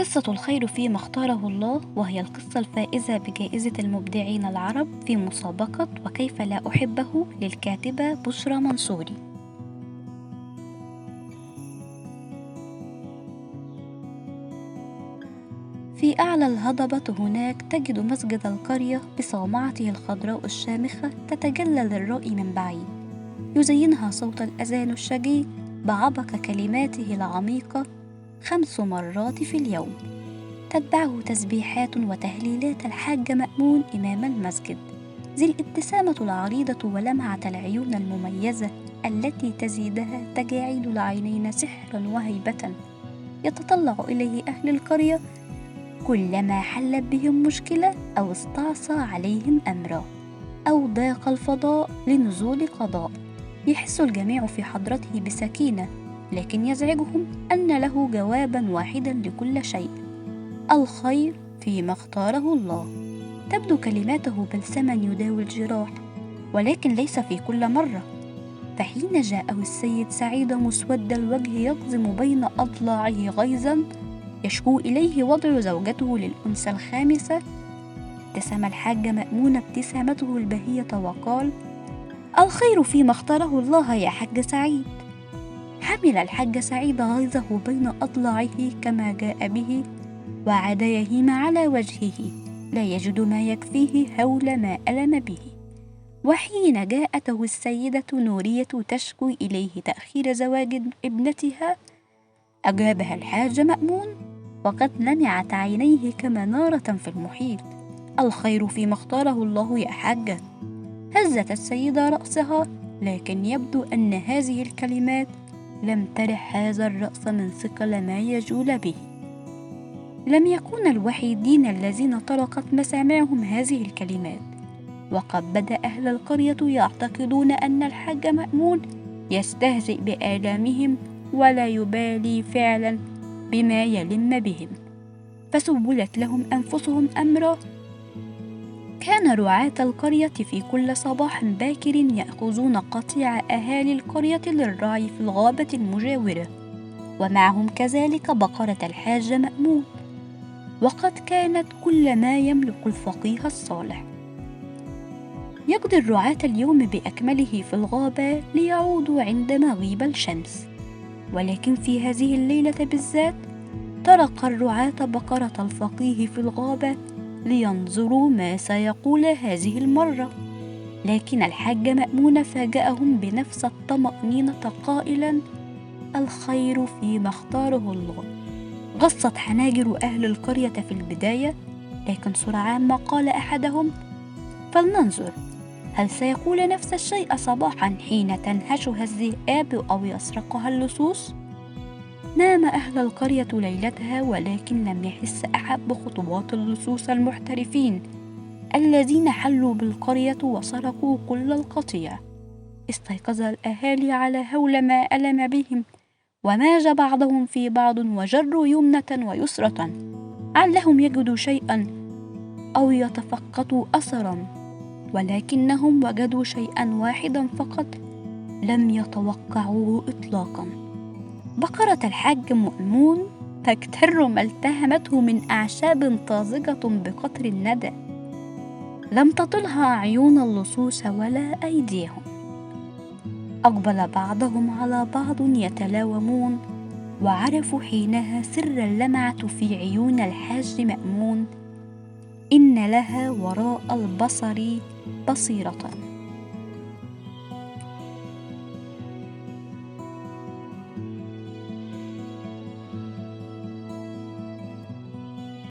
قصة الخير فيما اختاره الله، وهي القصة الفائزة بجائزة المبدعين العرب في مسابقة وكيف لا أحبه للكاتبة بشرى منصوري. في أعلى الهضبة هناك تجد مسجد القرية بصومعته الخضراء الشامخة تتجلى للرأي من بعيد، يزينها صوت الأذان الشجي بعبق كلماته العميقة 5 مرات في اليوم، تتبعه تسبيحات وتهليلات الحاج مأمون إمام المسجد، ذي الابتسامة العريضة ولمعة العيون المميزة التي تزيدها تجاعيد العينين سحرا وهيبة، يتطلع إليه أهل القرية كلما حلت بهم مشكلة أو استعصى عليهم أمرا أو ضاق الفضاء لنزول قضاء. يحس الجميع في حضرته بسكينة، لكن يزعجهم أن له جوابا واحدا لكل شيء: الخير فيما اختاره الله. تبدو كلماته بلسما يداوي الجراح، ولكن ليس في كل مرة. فحين جاءه السيد سعيد مسود الوجه يقزم بين أضلاعه غيظا يشكو إليه وضع زوجته للأنثى الخامسة، ابتسم الحاج مأمون ابتسامته البهية وقال: الخير فيما اختاره الله يا حاج سعيد. حمل الحاج سعيد غيظه بين أضلاعه كما جاء به، وعاد يهيم على وجهه لا يجد ما يكفيه هول ما ألم به. وحين جاءته السيدة نورية تشكو إليه تأخير زواج ابنتها، أجابها الحاج مأمون وقد لمعت عينيه كما نارة في المحيط: الخير فيما اختاره الله يا حاجة. هزت السيدة رأسها، لكن يبدو أن هذه الكلمات لم ترح هذا الرأس من ثقل ما يجول به. لم يكون الوحيدين الذين طرقت مسامعهم هذه الكلمات، وقد بدأ أهل القرية يعتقدون أن الحاج مأمون يستهزئ بآلامهم ولا يبالي فعلا بما يلم بهم، فسولت لهم أنفسهم أمرا. كان رعاة القرية في كل صباح باكر يأخذون قطيع أهالي القرية للرعي في الغابة المجاورة، ومعهم كذلك بقرة الحاج مأمون، وقد كانت كل ما يملك الفقيه الصالح. يقضي الرعاة اليوم بأكمله في الغابة ليعودوا عند مغيب الشمس، ولكن في هذه الليلة بالذات طرق الرعاة بقرة الفقيه في الغابة لينظروا ما سيقول هذه المرة. لكن الحاج مأمون فاجأهم بنفس الطمأنينة قائلا: الخير فيما اختاره الله. غصت حناجر أهل القرية في البداية، لكن سرعان ما قال أحدهم: فلننظر، هل سيقول نفس الشيء صباحا حين تنهشها الذئاب أو يسرقها اللصوص؟ نام أهل القرية ليلتها، ولكن لم يحس أحد بخطوات اللصوص المحترفين الذين حلوا بالقرية وسرقوا كل القطيع. استيقظ الأهالي على هول ما ألم بهم، وماج بعضهم في بعض وجروا يمنة ويسرة علهم يجدوا شيئا أو يتفقدوا أثرا، ولكنهم وجدوا شيئا واحدا فقط لم يتوقعوه إطلاقا: بقرة الحاج مأمون تكتر ما التهمته من أعشاب طازجة بقطر الندى، لم تطلها عيون اللصوص ولا أيديهم. أقبل بعضهم على بعض يتلاومون، وعرفوا حينها سر اللمعة في عيون الحاج مأمون: إن لها وراء البصر بصيرة.